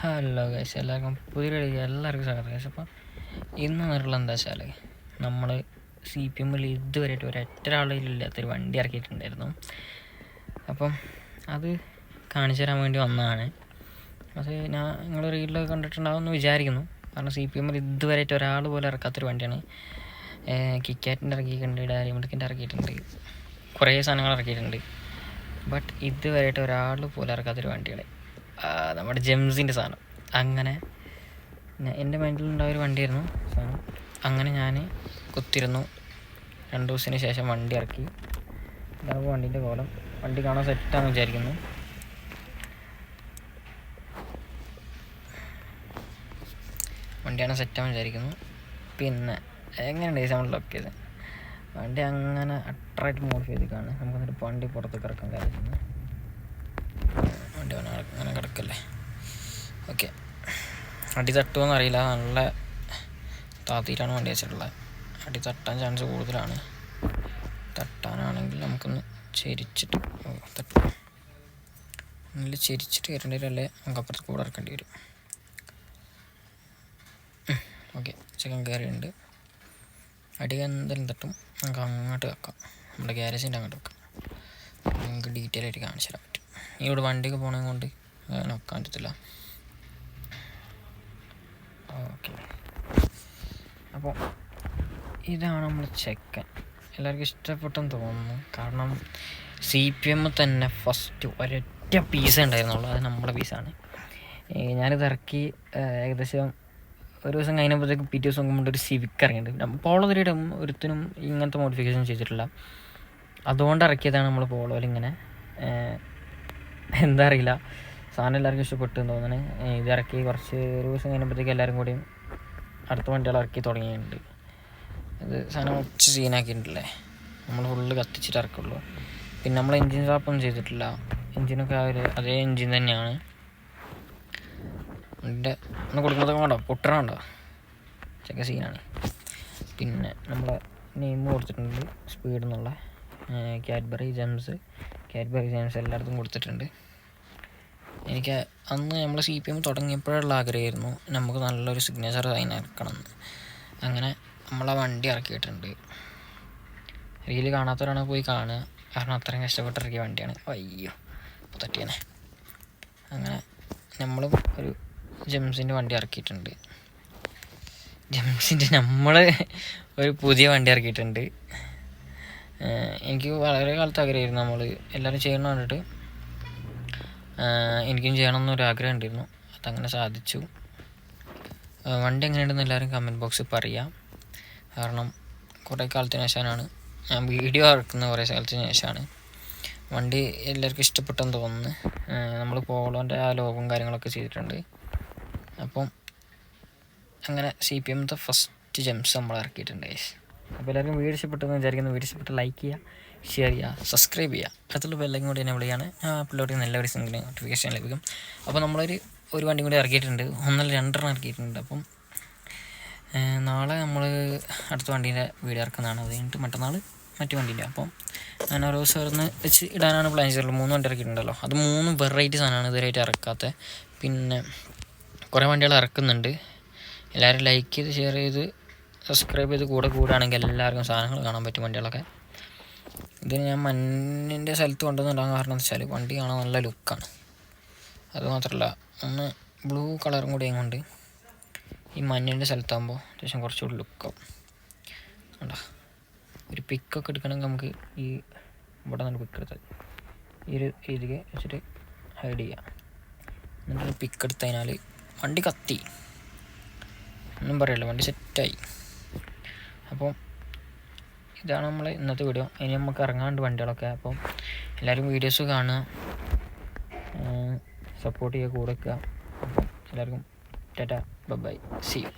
Hello guys, എല്ലാവർക്കും സ്വാഗതം guys. അപ്പം ഇന്ന് വന്നിട്ടുള്ള എന്താ വെച്ചാൽ നമ്മൾ CPM-ൽ ഇതുവരെയായിട്ട് ഒരൊറ്റൊരാളില്ലാത്തൊരു വണ്ടി ഇറക്കിയിട്ടുണ്ടായിരുന്നു. അപ്പം അത് കാണിച്ചു തരാൻ വേണ്ടി വന്നതാണ്. അത് നിങ്ങൾ റീലിലൊക്കെ കണ്ടിട്ടുണ്ടാവുമെന്ന് വിചാരിക്കുന്നു. കാരണം CPM-ൽ ഇതുവരെയായിട്ട് ഒരാൾ പോലും ഇറക്കാത്തൊരു വണ്ടിയാണ്. കിക്കാറ്റിൻ്റെ ഇറക്കിയിട്ടുണ്ട്, ഡയറി മിൽക്കിൻ്റെ ഇറക്കിയിട്ടുണ്ട്, കുറേ സാധനങ്ങൾ ഇറക്കിയിട്ടുണ്ട്. ബട്ട് ഇതുവരെയായിട്ട് ഒരാൾ പോലും ഇറക്കാത്തൊരു വണ്ടിയാണ് നമ്മുടെ ജെംസിൻ്റെ സാധനം. അങ്ങനെ എൻ്റെ മൈൻഡിലുണ്ടായ ഒരു വണ്ടിയായിരുന്നു സാധനം. അങ്ങനെ ഞാൻ കുത്തിരുന്നു. 2 ദിവസത്തിന് ശേഷം വണ്ടി ഇറക്കി. ഇതാണ് വണ്ടീൻ്റെ കോലം. വണ്ടി കാണാൻ സെറ്റാണെന്ന് വിചാരിക്കുന്നു. വണ്ടിയാണ് സെറ്റാണെന്ന് വിചാരിക്കുന്നു. പിന്നെ എങ്ങനെയുണ്ട് ഈ സൗണ്ടിലൊക്കെ ഇത് വണ്ടി അങ്ങനെ അട്രാക്റ്റ് മോഡിഫൈ ചെയ്തിട്ടാണ്. നമുക്കെന്നിട്ട് വണ്ടി പുറത്തേക്ക് ഇറക്കാൻ കാര്യത്തിന് വണ്ടി അങ്ങനെ കിടക്കല്ലേ. ഓക്കെ, അടി തട്ടുമോയെന്ന് അറിയില്ല. നല്ല താത്തിയിട്ടാണ് വണ്ടി വെച്ചിട്ടുള്ളത്. അടി തട്ടാൻ ചാൻസ് കൂടുതലാണ്. തട്ടാനാണെങ്കിൽ നമുക്കൊന്ന് ചെരിച്ചിട്ട് തട്ടും. നല്ല ചെരിച്ചിട്ട് കയറേണ്ടി വരും, അല്ലേ നമുക്ക് അപ്പുറത്ത് കൂടെ ഇറക്കേണ്ടി വരും. ഓക്കെ, ചിക്കൻ കയറിയുണ്ട്. അടി എന്തായാലും തട്ടും. നമുക്ക് അങ്ങോട്ട് വെക്കാം, നമ്മുടെ ഗ്യാരേജിൻ്റെ അങ്ങോട്ട് വെക്കാം. നമുക്ക് ഡീറ്റെയിൽ ആയിട്ട് കാണിച്ചു തരാൻ പറ്റും. ഇവിടെ വണ്ടിയൊക്കെ പോകണത് കൊണ്ട് അങ്ങനെ വെക്കാൻ പറ്റത്തില്ല. ഓക്കെ, അപ്പോൾ ഇതാണ് നമ്മൾ ചെക്കൻ. എല്ലാവർക്കും ഇഷ്ടപ്പെട്ടെന്ന് തോന്നുന്നു. കാരണം CPM തന്നെ ഫസ്റ്റ് ഒരൊറ്റ പീസേ ഉണ്ടായിരുന്നുള്ളൂ. അത് നമ്മുടെ പീസാണ്. ഞാനിത് ഇറക്കി ഏകദേശം ഒരു ദിവസം കഴിഞ്ഞപ്പോഴത്തേക്ക് പിറ്റേ ദിവസം നോക്കുമ്പോൾ ഒരു സിവിക്ക് ഇറങ്ങിയിട്ടുണ്ട്. പോളോ തിരിയുടെ ഒരുത്തിനും ഇങ്ങനത്തെ മോഡിഫിക്കേഷൻ ചെയ്തിട്ടില്ല. അതുകൊണ്ട് ഇറക്കിയതാണ് നമ്മൾ പോളോയിൽ. ഇങ്ങനെ എന്താ അറിയില്ല, സാധനം എല്ലാവർക്കും ഇഷ്ടപ്പെട്ടു എന്ന് തോന്നുന്നു. ഇത് ഇറക്കി ഒരു ദിവസം കഴിഞ്ഞപ്പോഴത്തേക്ക് എല്ലാവരും കൂടിയും അടുത്ത വണ്ടികൾ ഇറക്കി തുടങ്ങിയിട്ടുണ്ട്. ഇത് സാധനം ഉച്ച സീനാക്കിയിട്ടുണ്ടല്ലേ. നമ്മൾ ഫുള്ള് കത്തിച്ചിട്ട് ഇറക്കുള്ളൂ. പിന്നെ നമ്മൾ എൻജിൻ സ്വാപ്പൊന്നും ചെയ്തിട്ടില്ല. എൻജിനൊക്കെ അതേ എൻജിൻ തന്നെയാണ്. വണ്ടിൻ്റെ ഒന്ന് കൊടുക്കുന്നതൊക്കെ വേണ്ടോ, പൊട്ടണുണ്ടോ, ചെക്ക സീനാണ്. പിന്നെ നമ്മളെ നെയിം കൊടുത്തിട്ടുണ്ട്, സ്പീഡ് എന്നുള്ള. കാഡ്ബറി ജെംസ് എല്ലായിടത്തും കൊടുത്തിട്ടുണ്ട്. എനിക്ക് അന്ന് നമ്മൾ CPM തുടങ്ങിയപ്പോഴുള്ള ആഗ്രഹമായിരുന്നു നമുക്ക് നല്ലൊരു സിഗ്നേച്ചർ സൈൻ ഇറക്കണമെന്ന്. അങ്ങനെ നമ്മളെ വണ്ടി ഇറക്കിയിട്ടുണ്ട്. റീല് കാണാത്തവരാണ് പോയി കാണുക, കാരണം അത്രയും കഷ്ടപ്പെട്ടിറക്കിയ വണ്ടിയാണ്. അയ്യോ, അപ്പോൾ തട്ടിയാനെ. അങ്ങനെ നമ്മളും ഒരു ജെംസിൻ്റെ വണ്ടി ഇറക്കിയിട്ടുണ്ട്. നമ്മൾ ഒരു പുതിയ വണ്ടി ഇറക്കിയിട്ടുണ്ട്. എനിക്ക് വളരെ കാലത്ത് ആഗ്രഹമായിരുന്നു നമ്മൾ എല്ലാവരും ചെയ്യണം കണ്ടിട്ട് എനിക്കും ചെയ്യണം എന്നൊരു ആഗ്രഹം ഉണ്ടായിരുന്നു. അതങ്ങനെ സാധിച്ചു. വണ്ടി എങ്ങനെയുണ്ടെന്ന് എല്ലാവരും കമൻറ്റ് ബോക്സിൽ പറയാം. കാരണം കുറേ കാലത്തിന് ശേഷമാണ് ഞാൻ വീഡിയോ ഇറക്കുന്ന, കുറേ കാലത്തിന് ശേഷമാണ്. വണ്ടി എല്ലാവർക്കും ഇഷ്ടപ്പെട്ടെന്ന് തോന്നുന്നു. നമ്മൾ പോളോൻ്റെ ആ ലോഗും കാര്യങ്ങളൊക്കെ ചെയ്തിട്ടുണ്ട്. അപ്പം അങ്ങനെ CPM-ത്തെ ഫസ്റ്റ് ജെംസ് നമ്മൾ ഇറക്കിയിട്ടുണ്ട്. അപ്പോൾ എല്ലാവർക്കും വീഡിയോ ഇഷ്ടപ്പെട്ടെന്ന് വിചാരിക്കുന്നു. വീഡിയോ ഇഷ്ടപ്പെട്ട് ലൈക്ക് ചെയ്യുക, ഷെയർ ചെയ്യുക, സബ്സ്ക്രൈബ് ചെയ്യുക. അടുത്തുള്ള ബെല്ലൈക്കൻ കൂടി എന്നെ വിളിയാണ്. അപ്ലോഡ് ചെയ്യുന്ന എല്ലാ ദിവസവും നോട്ടിഫിക്കേഷൻ ലഭിക്കും. അപ്പോൾ ഒരു വണ്ടി കൂടി ഇറക്കിയിട്ടുണ്ട്. 2 ഇറക്കിയിട്ടുണ്ട്. അപ്പം നാളെ നമ്മൾ അടുത്ത വണ്ടീൻ്റെ വീഡിയോ ഇറക്കുന്നതാണ്. അത് കഴിഞ്ഞിട്ട് മറ്റന്നാൾ മറ്റു വണ്ടീൻ്റെ. അപ്പം ഞാൻ ഓരോ ദിവസം വെച്ച് ഇടാനാണ് പ്ലാൻ ചെയ്തിട്ടുള്ളത്. 3 വണ്ടി ഇറക്കിയിട്ടുണ്ടല്ലോ. അത് 3 വെറൈറ്റി സാധനമാണ് ഇതുവരെയായിട്ട് ഇറക്കാത്ത. പിന്നെ കുറേ വണ്ടികൾ ഇറക്കുന്നുണ്ട്. എല്ലാവരും ലൈക്ക് ചെയ്ത് ഷെയർ ചെയ്ത് സബ്സ്ക്രൈബ് ചെയ്ത് കൂടുകയാണെങ്കിൽ എല്ലാവർക്കും സാധനങ്ങൾ കാണാൻ പറ്റും, വണ്ടികളൊക്കെ. ഇതിന് ഞാൻ മഞ്ഞിൻ്റെ സ്ഥലത്ത് കൊണ്ടുവന്നുണ്ടാകാൻ കാരണം എന്ന് വെച്ചാൽ വണ്ടി കാണാൻ നല്ല ലുക്കാണ്. അതുമാത്രമല്ല, ഒന്ന് ബ്ലൂ കളറും കൂടി കൊണ്ട് ഈ മഞ്ഞിൻ്റെ സ്ഥലത്താകുമ്പോൾ അത്യാവശ്യം കുറച്ചുകൂടി ലുക്കാവും. കണ്ടോ, ഒരു പിക്കൊക്കെ എടുക്കണമെങ്കിൽ നമുക്ക് ഈ ഇവിടെ നിന്ന് പിക്ക് എടുത്താൽ ഈ ഒരു രീതിക്ക് വെച്ചിട്ട് ഹൈഡ് ചെയ്യാം. എന്നിട്ട് പിക്ക് എടുത്തു കഴിഞ്ഞാൽ വണ്ടി കത്തി, ഒന്നും പറയല്ല, വണ്ടി സെറ്റായി. അപ്പോൾ ഇതാണ് നമ്മൾ ഇന്നത്തെ വീഡിയോ. ഇനി നമുക്ക് ഇറങ്ങാണ്ട് വണ്ടികളൊക്കെ. അപ്പം എല്ലാവരും വീഡിയോസ് കാണുക, സപ്പോർട്ട് ചെയ്യുക, കൂടെ വയ്ക്കുക. അപ്പം എല്ലാവർക്കും ടാറ്റ, ബൈ, സീ യു.